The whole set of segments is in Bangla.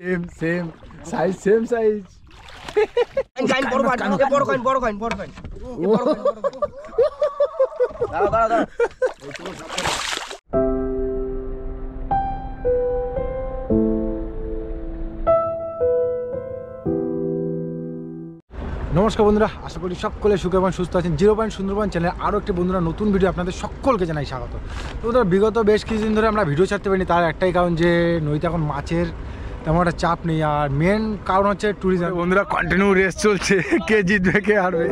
Same same size same size গাইন বড় গাইন বড় গাইন দাঁড়া নমস্কার বন্ধুরা, আশা করি সকলে সুখে এবং সুস্থ আছেন। 0 পয়েন্ট সুন্দরবন চ্যানেলে আরও একটি বন্ধুরা নতুন ভিডিও আপনাদের সকলকে জানাই স্বাগত। তো বন্ধুরা, বিগত বেশ কিছুদিন ধরে আমরা ভিডিও ছাড়তে পারিনি, তার একটাই কারণ যে নদীতে এখন মাছের তেমন একটা চাপ নেই, আর মেন কারণ হচ্ছে ট্যুরিজম। বন্ধুরা, কন্টিনিউ রেস চলছে, কে জিতবে কে হারবে।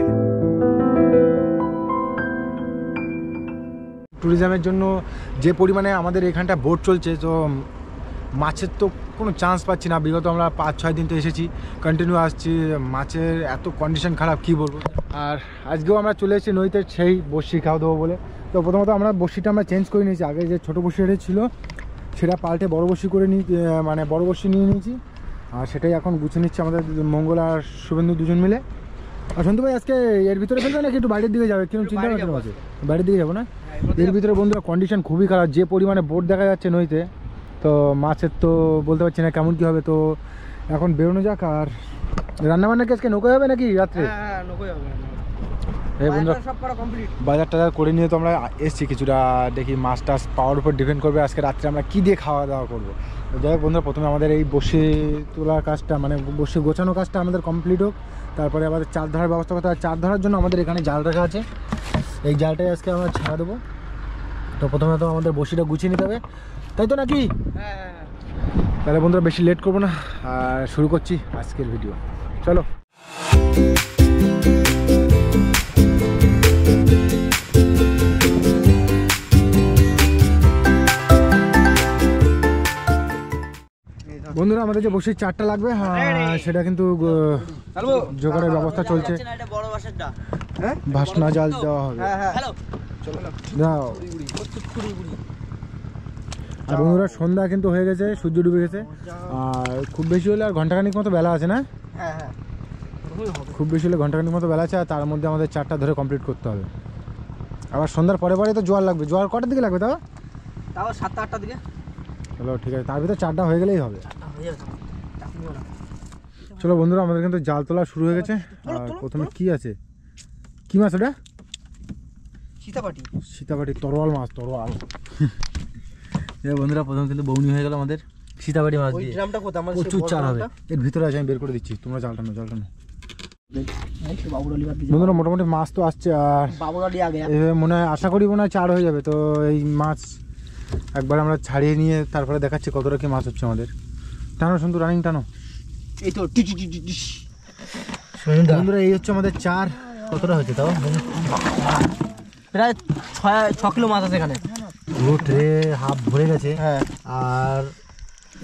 ট্যুরিজমের জন্য যে পরিমাণে আমাদের এখানটা বোট চলছে, তো মাছের তো কোনো চান্স পাচ্ছি না। বিগত আমরা 5-6 দিন তো এসেছি, কন্টিনিউ আসছি, মাছের এত কন্ডিশন খারাপ কী বলবো। আর আজকেও আমরা চলে এসেছি নদীতে সেই বড়শি খাওয়া দেবো বলে। তো প্রথমত আমরা বড়শিটা চেঞ্জ করে নিয়েছি। আগে যে ছোটো বড়শিটা ছিল সেটা পাল্টে বড় বড়শি করে বড় বড়শি নিয়ে নিয়েছি, আর সেটাই এখন গুছিয়ে নিচ্ছে আমাদের মঙ্গল আর শুভেন্দু দুজন মিলে। আর সন্তু ভাই আজকে এর ভিতরে ফেলবে নাকি একটু বাইরের দিকে যাবে? কিরকম চিন্তা ভাবনা আছে? বাইরের দিকে যাবো না? এর ভিতরে বন্ধুরা কন্ডিশন খুবই খারাপ, যে পরিমাণে বোট দেখা যাচ্ছে নদীতে, তো মাছের তো বলতে পারছি না কেমন কী হবে। তো এখন বেরোনো যাক। আর রান্নাবান্না কি আজকে নৌকায় হবে নাকি রাত্রে? এই বন্ধুরা, বাজার টাজার করে নিয়ে তো আমরা এসছি কিছুটা, দেখি মাছ টাছ পাওয়ার উপর ডিপেন্ড করবে আজকে রাত্রে আমরা কী দিয়ে খাওয়া দাওয়া করবো। যাই হোক বন্ধুরা, প্রথমে আমাদের এই বসে তোলার কাজটা বসে গোছানো কাজটা আমাদের কমপ্লিট হোক, তারপরে আমাদের চার ধরার ব্যবস্থা করতে হয়। চার ধরার জন্য আমাদের এখানে জাল রাখা আছে, এই জালটাই আজকে আমরা ছাড়া দেবো। তো প্রথমে তো আমাদের বসিটা গুছিয়ে নিতে হবে, তাই তো নাকি? তাহলে বন্ধুরা বেশি লেট করবো না, আর শুরু করছি আজকের ভিডিও। চলো। বন্ধুরা, আমাদের যে বসির চারটা লাগবে, সেটা কিন্তু জোগাড়ের ব্যবস্থা চলছে। ভাসনা জাল দেওয়া হবে। দাও। আর বন্ধুরা, সন্ধ্যা কিন্তু হয়ে গেছে, সূর্য ডুবে গেছে, আর খুব বেশি হলে আর ঘন্টাখানিক মতো বেলা আছে না? খুব বেশি হলে ঘন্টাখানিক মতো বেলা আছে, আর তার মধ্যে আমাদের চারটা ধরে কমপ্লিট করতে হবে। আবার সন্ধ্যার পরে পরে তো জোয়ার লাগবে। জোয়ার কটার দিকে লাগবে? তাও 7-8টার দিকে। চলো ঠিক আছে, তার ভিতরে চারটা হয়ে গেলেই হবে। চলো বন্ধুরা, আমাদের কিন্তু জাল তোলা শুরু হয়ে গেছে। আর প্রথমে কি আছে? কি মাছ ওটা? সীতাপাটি তরোয়াল মাছ, তরোয়াল। বন্ধুরা, প্রথম কিন্তু বৌনি হয়ে গেল আমাদের সীতাপাটি মাছ দিয়ে। প্রচুর চার হবে এর ভিতরে আছে, আমি বের করে দিচ্ছি, তোমরা জালটা নাও। বন্ধুরা, মোটামুটি মাছ তো আসছে, আর মনে হয় আশা করি মনে হয় চার হয়ে যাবে। তো এই মাছ একবার আমরা ছাড়িয়ে নিয়ে তারপরে দেখাচ্ছি কতটা কি মাছ হচ্ছে আমাদের। টানো সুন্দর, রানিং টানো। এই তো বন্ধুরা, এই হচ্ছে আমাদের চার। কতটা হচ্ছে তাও? প্রায় 6 কিলো মাছ আছে এখানে। পুরো ট্রে হাফ ভরে গেছে। আর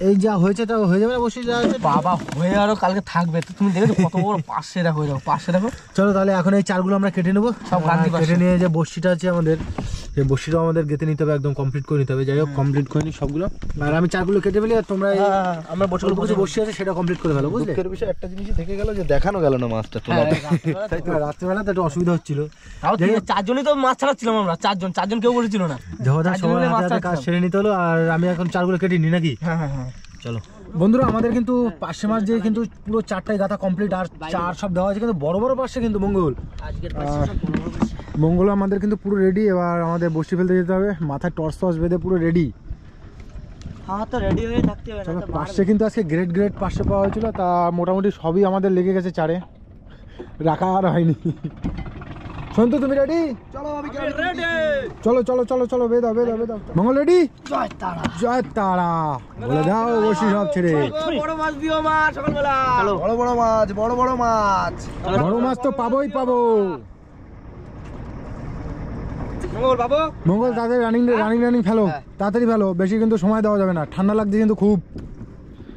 এই যা হয়েছে তাও হয়ে যাবে না? বসে যা বাবা হয়ে আরো কালকে থাকবে। তুমি দেখো কত বড় পাশে দেখো, পাশে দেখো। চলো তাহলে এখন এই চারগুলো আমরা কেটে নেবো। সব কেটে নিয়ে যে বড়শিটা আছে আমাদের, সেই বড়শিটাও আমাদের গেঁথে নিতে হবে, একদম কমপ্লিট করে নিতে হবে। যাই হোক, কমপ্লিট করে নিই সবগুলো। আর আমি চারগুলো কেটে ফেলি, আর তোমরা আমরা বড়শি আছে সেটা কমপ্লিট করে ফেলো, বুঝলে? এর বিষয়ে একটা জিনিসই থেকে গেল, যে দেখানো গেল না মাছটা তোলা। রাত্রেবেলা তো একটু অসুবিধা হচ্ছিল। চারজনই তো মাছ ছাড়াচ্ছিলাম আমরা, চারজন কেউ বলেছিল না। সবাই কাজ সেরে নিতে হলো, আর আমি এখন চারগুলো কেটে নিই নাকি? হ্যাঁ। চলো বন্ধুরা, আমাদের কিন্তু পার্শে মাছ দিয়ে কিন্তু পুরো চারটায় গাথা কমপ্লিট, আর চার সব দেওয়া আছে, কিন্তু বড় বড় পার্শে কিন্তু মঙ্গল আমাদের কিন্তু পুরো রেডি। এবার আমাদের বসি ফেলতে যেতে হবে, মাথায় টর্চ বেঁধে পুরো রেডি। চলো, পার্শে কিন্তু আজকে গ্রেড পার্শে পাওয়া হয়েছিল, তা মোটামুটি সবই আমাদের লেগে গেছে চারে, রাখা আর হয়নি। সন্তু, তুমি রেডি? চলো বেদাও। মঙ্গল রেডি? জয় তারা বলে দাও, বসি সব ছেড়ে। বড় মাছ দিও মা, সকালবেলা বড় মাছ তো পাবো। মঙ্গল তাদের রানিং ফেলো, তাড়াতাড়ি ফেলো, বেশি কিন্তু সময় দেওয়া যাবে না, ঠান্ডা লাগছে কিন্তু খুব।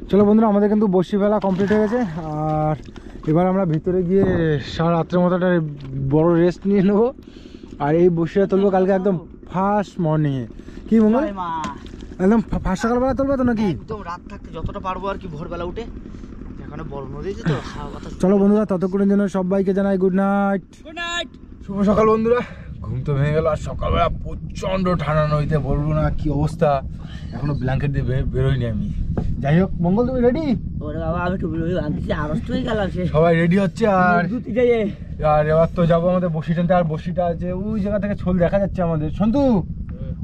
চলো বন্ধুরা, আমাদের কিন্তু বসি ফেলা কমপ্লিট হয়ে গেছে, আর এবার আমরা ভিতরে গিয়ে সারা রাত্রের মতো একটা বড় রেস্ট নিয়ে নেবো। আর এই বসিটা তুলবো কালকে একদম ফার্স্ট মর্নিংয়ে। কি মঙ্গল, একদম ফার্স্ট সকালবেলা তুলবো তো নাকি? একদম রাত থাকতে যতটা পারবো আর কি, ভোরবেলা উঠে। এখানে বড় নদী আছে তো। চলো বন্ধুরা, ততক্ষণের জন্য সবাইকে জানাই গুড নাইট। শুভ সকাল বন্ধুরা। ঘুম তো ভেঙে গেল, আর সকালবেলা প্রচন্ড ঠান্ডা নদীতে, বলবো না কি অবস্থা। এখনো ব্ল্যাঙ্কেট দিয়ে বেরোইনি আমি। যাই হোক মঙ্গল, তুমি রেডি? ওরে বাবা আমি টুপি আমি আড়ষ্ট হয়ে গেলাম সে সবাই রেডি হচ্ছে আর দুটিতে আর এবার তো যাবো আমাদের বসি টানতে। আর বসিটা আছে ওই জায়গা থেকে ছোল দেখা যাচ্ছে আমাদের। সন্তু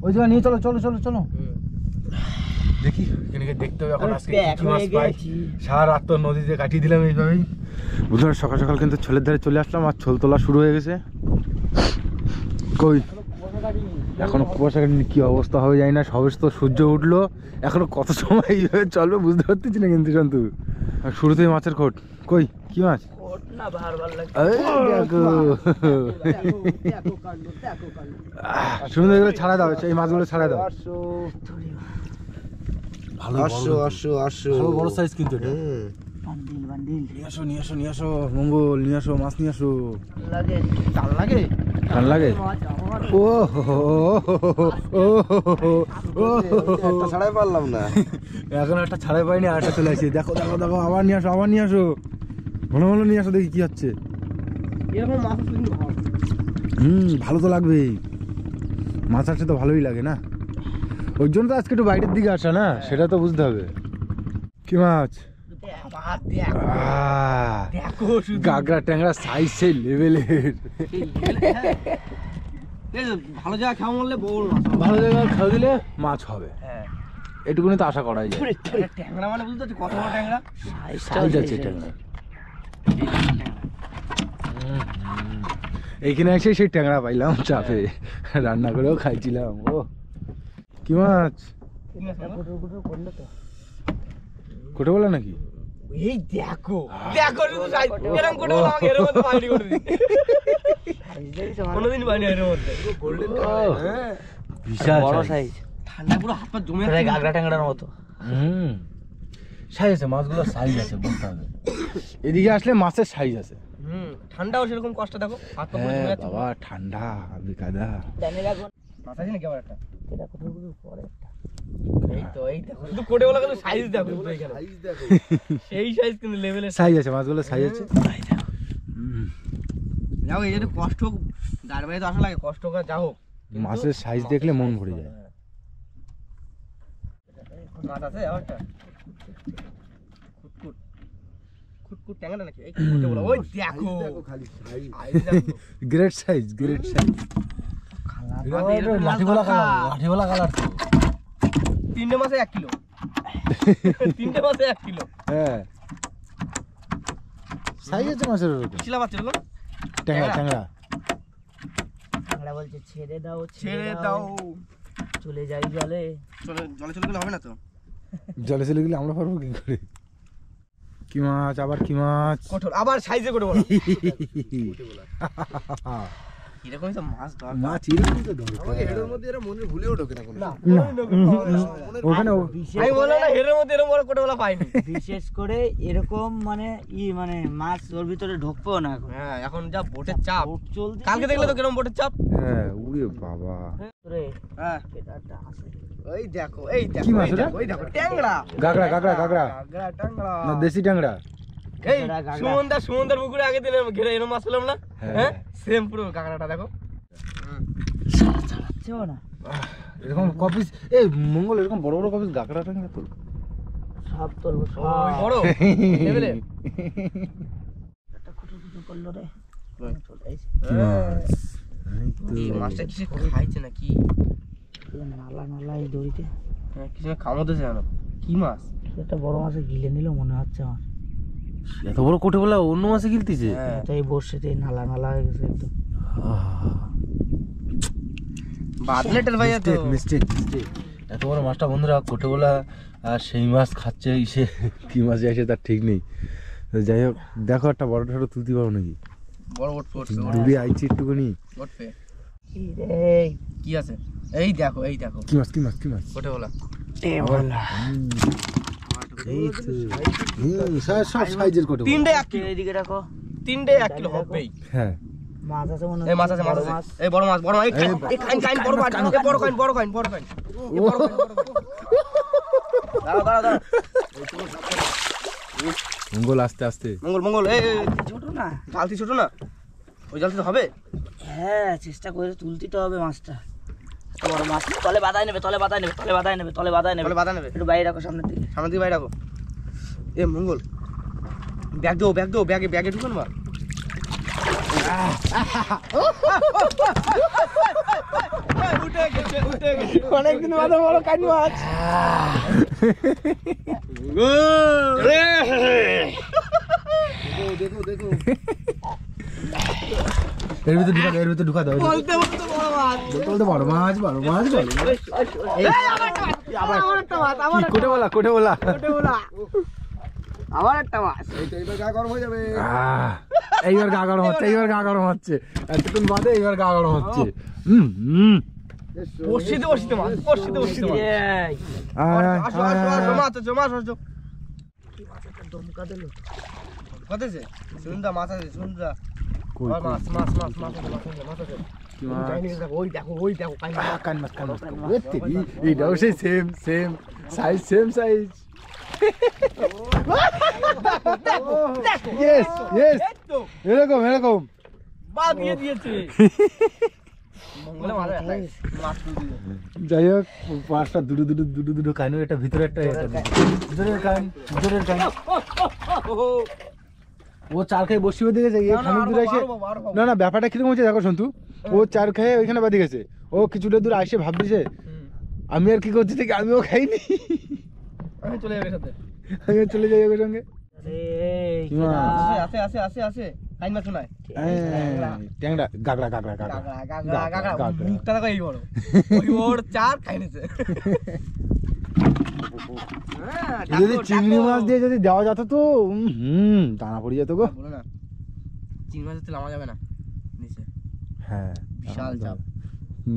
ওই জায়গা নিয়ে চলো চলো চলো চলো দেখি এখানে দেখতে হবে এখন আজকে কি মাছ পাই। সারা রাত তো নদীতে কাটিয়ে দিলাম এইভাবেই। বুঝলাম সকাল সকাল কিন্তু ছোলের ধারে চলে আসলাম আর ছোল তোলা শুরু হয়ে গেছে। কই এখনো কুয়াশা কাটিনি, কি অবস্থা হবে জানি না। সবে তো সূর্য উঠলো, এখনো কত সময় এইভাবে চলবে বুঝতে পারতেছি না কিন্তু সন্তু। আর শুরুতেই মাছের খোট। কই কি মাছ? সুন্দর করে ছাড়া দাও, এই মাছগুলো ছাড়া দাও। ভালো বড় সাইজ কিন্তু এটা। নিয়ে আসো নিয়ে আসো নিয়ে আসো মঙ্গল, নিয়ে আসো মাছ নিয়ে আসো। টান লাগে ও ছাড়াই পারলাম না এখন একটা ছাড়াই পাইনি, আর একটা চলে আসি। দেখো দেখো দেখো আবার নিয়ে আসো, আবার নিয়ে আসো, ভালো ভালো নিয়ে আসো, দেখি কি হচ্ছে। ভালো তো লাগবেই, মাছ আসছে তো ভালোই লাগে না, ওই জন্য তো আজকে একটু বাইরের দিকে আসা না, সেটা তো বুঝতে হবে। কি মাছ? গাগরা ট্যাংরা সাইজ সেই লেভেলের। ভালো জায়গা খাওয়া বললে বড় ভালো জায়গায় খাওয়া দিলে মাছ হবে, এটুকুনি তো আশা করাই যায়। ট্যাংরা মানে বুঝতে পারছি কত বড় ট্যাংরা সাইজ আছে ট্যাংরা। এইখানে এসে সেই ট্যাংরা পাইলাম চাপে, রান্না করেও খাইছিলাম। ও কি মাছ? কোটে বলা নাকি? এই দেখো দেখো এরকম করে বলা, আমাকে এর মধ্যে পানি করে দিই কোনোদিন পানি এর মধ্যে। বিশাল বড় সাইজ, ঠান্ডা পুরো হাত পা জমে প্রায় গাগরা ট্যাংরার মতো। সাইজ আছে, মাছগুলো সাইজ আছে বলতে হবে। এদিকে আসলে মাছের সাইজ আছে। ঠান্ডাও সেরকম কষ্ট, দেখো হাত পা পুরো জমে যাচ্ছে। বাবা ঠান্ডা বিকাদা। জানি রাখুন মাথা আছে নাকি আবার একটা? এটা কোথাও কোথাও পড়ে একটা। এই দেখো শুধু কোটে বলা কিন্তু সাইজ দেখো, সাইজ দেখো সেই সাইজ কিন্তু লেভেলের সাইজ আছে, মাছগুলো সাইজ আছে। যাও এই যে কষ্ট হোক, দাঁড়বাই তো আসা লাগে, কষ্ট হোক আর যা হোক, মাছের সাইজ দেখলে মন ভরে যায়। মাছ আছে আবারটা খুটকুট খুটকুট ট্যাংরা নাকি? এই কোটে বলা, ওই দেখো খালি গ্রেট সাইজ, গ্রেট সাইজ। লাঠিওয়ালা কালার, লাঠিওয়ালা কালার তো। 3টে মাছে 1 কিলো, 3টে মাছে 1 কিলো। হ্যাঁ সাইজ আছে মাছের ওরকম। ছিলা মাছ এরকম ট্যাংরা ট্যাংরা। ট্যাংরা বলছে ছেড়ে দাও ছেড়ে দাও, চলে যাই জলে। চলে জলে চলে গেলে হবে না তো। জলে চলে গেলে আমরা পারবো কি করে? কি মাছ? আবার কি মাছ? কঠোর আবার সাইজে করে বলো। এরকমই তো মাছ দরকার। মাছ এরকমই তো দরকার। আমাকে হেডের মধ্যে এরা মনে ভুলেও ঢোকে না কোনো। ওখানে আমি বললাম না হেডের মধ্যে এরকম বড় কোটে বলা পাইনি। বিশেষ করে এরকম মানে মানে মাছ ওর ভিতরে ঢুকবেও না এখন। হ্যাঁ এখন যা বোটের চাপ, বোট চলছে কালকে দেখলে তো কিরকম বোটের চাপ। হ্যাঁ উড়ে বাবা। রে হ্যাঁ এটা একটা আছে। ওই দেখো এই দেখো কি মাছ ওটা? ওই দেখো ট্যাংরা, গাগরা গাগরা গাগরা গাগরা ট্যাংরা না দেশি ট্যাংরা? এই সুমনদার পুকুরে আগে দিনে ঘেরে এরকম মাছ পেলাম না। হ্যাঁ। হ্যাঁ সেম পুরো গাগরাটা দেখো। ছাড়াচ্ছেও না, এরকম কপিস এই মঙ্গল, এরকম বড় বড় কপিস গাগরা ট্যাংরা তো সব তুলবো ওই সব। বড় লেভেলে একটা কুটু কুটু করলো রে। চলে আইছে। কি মাছ? এই মাছটা কিসে খাইছে নাকি? এই নালা নালা এই দড়িতে হ্যাঁ কিছু খামোতেছে জানো কি মাছ? একটা বড় মাছে গিলে নিল মনে হচ্ছে আমার। এত বড় কোটে বলা অন্য মাছে গিলতিছে? হ্যাঁ তো এই বর্ষাতে নালা নালা হয়ে গেছে একদম। বাদলেটের ভাই তো মিস্টেক মিস্টেক। এত বড় মাছটা বন্ধুরা কোটে বলা, আর সেই মাছ খাচ্ছে ইসে কি মাছ আসে তার ঠিক নেই। তো যাই হোক দেখো একটা বড় ছোট তুলতে পারো নাকি? বড় বড় পড়ছে দূরে আইছি একটুখানি। পড়বে কি রে কি আছে? এই দেখো এই দেখো কি মাছ কি মাছ কি মাছ? কোটে বলা এ বলা এই তো সব সাইজের কোটে বলা। 3টে 1 কিলো, এদিকে রাখো। 3টে 1 কিলো হবেই। হ্যাঁ মাছ আছে মনে এই মাছ আছে মাছ আছে, এই বড় মাছ এই খাইন বড় মাছ, এই বড় খাইন বড় খাইন বড় খাইন এই বড় খাইন বড় খাইন। দাঁড়া দাঁড়া দাঁড়া মঙ্গল আস্তে আস্তে। মঙ্গল এই ছোট না। জালতি ছোট না, ওই জালতি তো হবে। হ্যাঁ চেষ্টা করে তুলতে তো হবে মাছটা। এত বড় মাছ তলে বাঁধাই নেবে, তলে বাঁধাই নেবে, তলে বাঁধাই নেবে, তলে বাঁধাই নেবে, তলে তাহলে বাধা নেবে, একটু বাইরে রাখো সামনের দিকে। সামনে দিকে বাইরে রাখো। এ মঙ্গল ব্যাগে ঢুকান মা অনেকদিন বাদে বড় কান মাছ দেখো দেখো এর ভিতরে ঢুকা দাও বলতে বড় মাছ বলতে বড় মাছ কোটে বলা আবার একটা মাছ এইবার গা গরম হয়ে যাবে। এইবার গা গরম হচ্ছে এতক্ষণ বাদে এইবার গা গরম হচ্ছে বসিতে মাছ আসো মাছ আসো কত আছে সুন্দর মাছ আছে সুন্দর মাছ আছে ওই দেখো কান মাছ এইটাও সেই সেম সাইজ ইয়েস এরকম বাদ দিয়ে দিয়েছে মঙ্গলে মাছ যাই হোক পাঁচটা দুটো কান এটা ভিতরে একটা ভিতরের কান ও চার খেয়ে বসিয়ে দেখেছে খানিক দূরে এসে না ব্যাপারটা কিরকম হচ্ছে দেখো সন্তু ও চার খেয়ে ওইখানে বাদি গেছে ও কিছুটা দূর আসে ভাবতেছে আমি আর কি করছি থেকে আমিও খাইনি আমি চলে যাবে সাথে আমিও চলে যাই ওর সঙ্গে আছে কাইন মাছ নাই ট্যাংরা গাগরা মুখটা দেখো এই বড় ওই ওর চার খাইনেছে যদি চিংড়ি মাছ দিয়ে যদি দেওয়া যেত তো টানা পড়ে যেত গো বলো না চিংড়ি মাছ দিতে নামা যাবে না নিচে হ্যাঁ বিশাল চাপ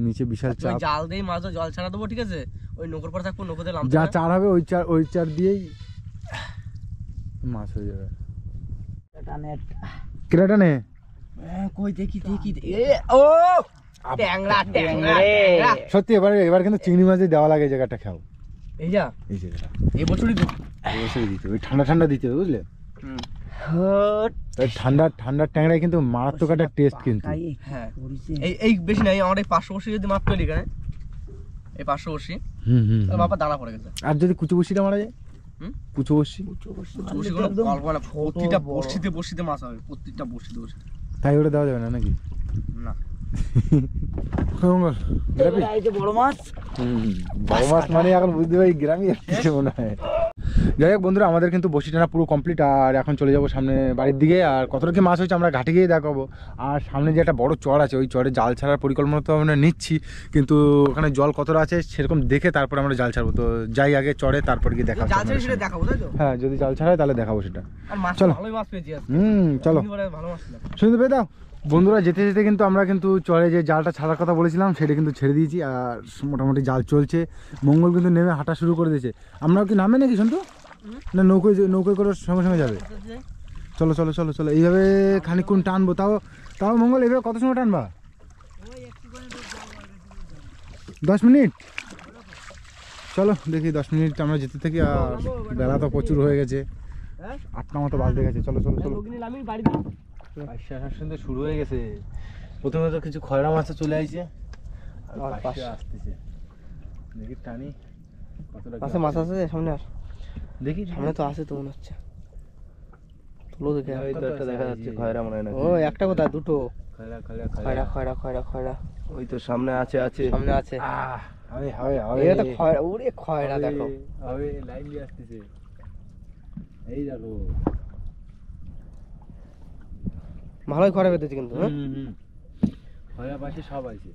নিচে বিশাল চাপ জাল দিয়ে মাছ জল ছাড়া দেবো ঠিক আছে ওই নৌকোর পর থাকবো নৌকোতে যা চার হবে ওই চার দিয়েই মাছ হয়ে যাবে কেরাটা নে কই দেখি ও ট্যাংরা সত্যি এবার কিন্তু চিংড়ি মাছ দেওয়া লাগে এই জায়গাটা খাও এই যা এই জায়গাটা এই বছরই তো অবশ্যই দিতে ওই ঠান্ডা দিতে হবে বুঝলে ঠান্ডার ট্যাংরায় কিন্তু মারাত্মক একটা টেস্ট কিন্তু হ্যাঁ এই বেশি নাই আমার এই 500 বসি যদি মাপ তৈরি এখানে এই 500 বসি বাবা দানা পড়ে গেছে আর যদি কুচু বসিটা মারা যায় কুচু বসি বসিগুলো কল্পনা প্রতিটা বসিতে মাছ হবে প্রত্যেকটা বসিতে তাই ওটা দেওয়া যাবে না নাকি না বড় মাছ মানে এখন বুঝতে পারি গ্রামে মনে হয় যাই হোক বন্ধুরা আমাদের কিন্তু বসি টানা পুরো কমপ্লিট আর এখন চলে যাবো সামনে বাড়ির দিকে আর কতটা কি মাছ হয়েছে আমরা ঘাটে গিয়ে দেখাবো আর সামনে যে একটা বড় চর আছে ওই চরে জাল ছাড়ার পরিকল্পনা তো আমরা নিচ্ছি কিন্তু ওখানে জল কতটা আছে সেরকম দেখে তারপরে আমরা জাল ছাড়বো তো যাই আগে চরে তারপর গিয়ে দেখাবো হ্যাঁ যদি জাল ছাড়ায় তাহলে দেখাবো সেটা চলো চলো শুনতে পেয়ে দাও বন্ধুরা যেতে যেতে কিন্তু আমরা কিন্তু চরে যে জালটা ছাড়ার কথা বলেছিলাম সেটা কিন্তু ছেড়ে দিয়েছি আর মোটামুটি জাল চলছে মঙ্গল কিন্তু নেমে হাঁটা শুরু করে দিয়েছে আমরাও কি নামে নাকি সন্তু না নৌকোয় করে সঙ্গে যাবে চলো এইভাবে খানিকক্ষণ টানবো তাও মঙ্গল এইভাবে কত সময় টানবা 10 মিনিট চলো দেখি 10 মিনিট আমরা যেতে থাকি আর বেলা তো প্রচুর হয়ে গেছে 8টা মতো বাজতে গেছে চলো শুনতে শুরু হয়ে গেছে প্রথমে তো কিছু খয়রা মাছ চলে আসছে আসতেছে দেখি টানি পাশে মাছ আছে সামনে আর দেখি সামনে তো আছে তো মনে হচ্ছে তুলো দেখে ওই তো একটা দেখা যাচ্ছে খয়রা মনে হয় না ও একটা কথা দুটো খয়রা ওই তো সামনে আছে সামনে আছে এটা তো খয়রা দেখো হবে লাইন দিয়ে আসতেছে এই দেখো ভালোই খয়রা পেতেছে কিন্তু খয়রা পাশে সব আছে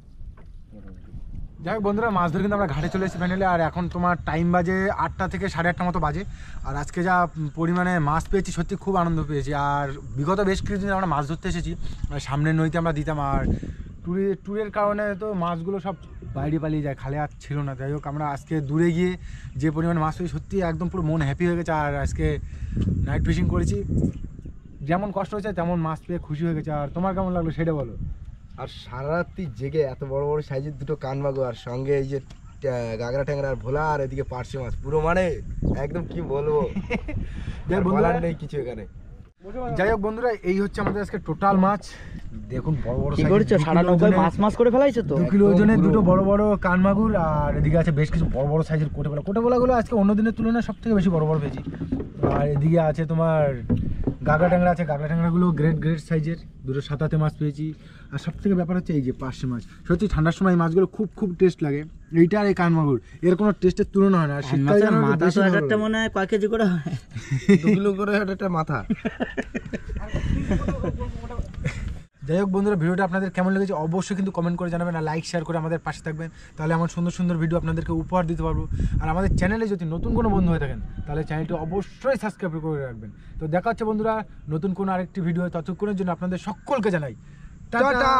যাই হোক বন্ধুরা মাছ ধরে কিন্তু আমরা ঘাটে চলে এসেছি ফাইনালি আর এখন তোমার টাইম বাজে 8টা থেকে 8:30 মতো বাজে আর আজকে যা পরিমাণে মাছ পেয়েছি সত্যি খুব আনন্দ পেয়েছি আর বিগত বেশ কিছুদিন আমরা মাছ ধরতে এসেছি সামনের নদীতে আমরা দিতাম আর ট্যুরের কারণে তো মাছগুলো সব বাইরে পালিয়ে যায় খালে আর ছিল না যাই হোক আমরা আজকে দূরে গিয়ে যে পরিমাণে মাছ পেয়েছি সত্যি একদম পুরো মন হ্যাপি হয়ে গেছে আর আজকে নাইট ফিশিং করেছি যেমন কষ্ট হয়েছে তেমন মাছ পেয়ে খুশি হয়ে গেছে আর তোমার কেমন লাগলো সেটা বলো আর সারা রাত্রি জেগে এত বড় বড় সাইজের দুটো কানবাগো আর সঙ্গে এই যে গাগরা ট্যাংরা আর ভোলা আর এদিকে পার্শে মাছ পুরো মানে একদম কি বলবো বলার নেই কিছু এখানে যাই হোক বন্ধুরা, এই হচ্ছে আমাদের আজকে টোটাল মাছ। দেখুন বড় বড় কি size, করছো? 2 সারা কিলো নৌকায় ওজনের- মাছ করে ফেলাইছো তো? 2 কিলো ওজনের দুটো বড় বড় কানমাগুর, আর এদিকে আছে বেশ কিছু বড় বড় সাইজের কোটেবেলা। কোটেবেলাগুলো আজকে অন্য দিনের তুলনায় সব থেকে বেশি বড় বড় পেয়েছি। আর এদিকে আছে তোমার গাগরা ট্যাংরা আছে, গাগরা ট্যাংরাগুলো গ্রেট সাইজের, দুটো সাতাতে মাছ পেয়েছি। আর সব থেকে ব্যাপার হচ্ছে এই যে পার্শে মাছ, সত্যি ঠান্ডার সময় এই মাছগুলো খুব টেস্ট লাগে। এইটা আর এই কানমাগুর এর কোনো টেস্টের তুলনা হয় না। আর শীতকালে যেন মাথা বেশি তো ভালো একটা লাগে। মনে হয় কয় কেজি করে হয়? 2 কিলো করে একটা মাথা। যাই হোক বন্ধুরা, ভিডিওটা আপনাদের কেমন লেগেছে অবশ্যই কিন্তু কমেন্ট করে জানাবেন, আর লাইক শেয়ার করে আমাদের পাশে থাকবেন। তাহলে আমার সুন্দর ভিডিও আপনাদেরকে উপহার দিতে পারবো। আর আমাদের চ্যানেলে যদি নতুন কোনো বন্ধু হয়ে থাকেন তাহলে চ্যানেলটি অবশ্যই সাবস্ক্রাইব করে রাখবেন। তো দেখা হচ্ছে বন্ধুরা নতুন কোনো আরেকটি ভিডিও, ততক্ষণের জন্য আপনাদের সকলকে জানাই টাটা।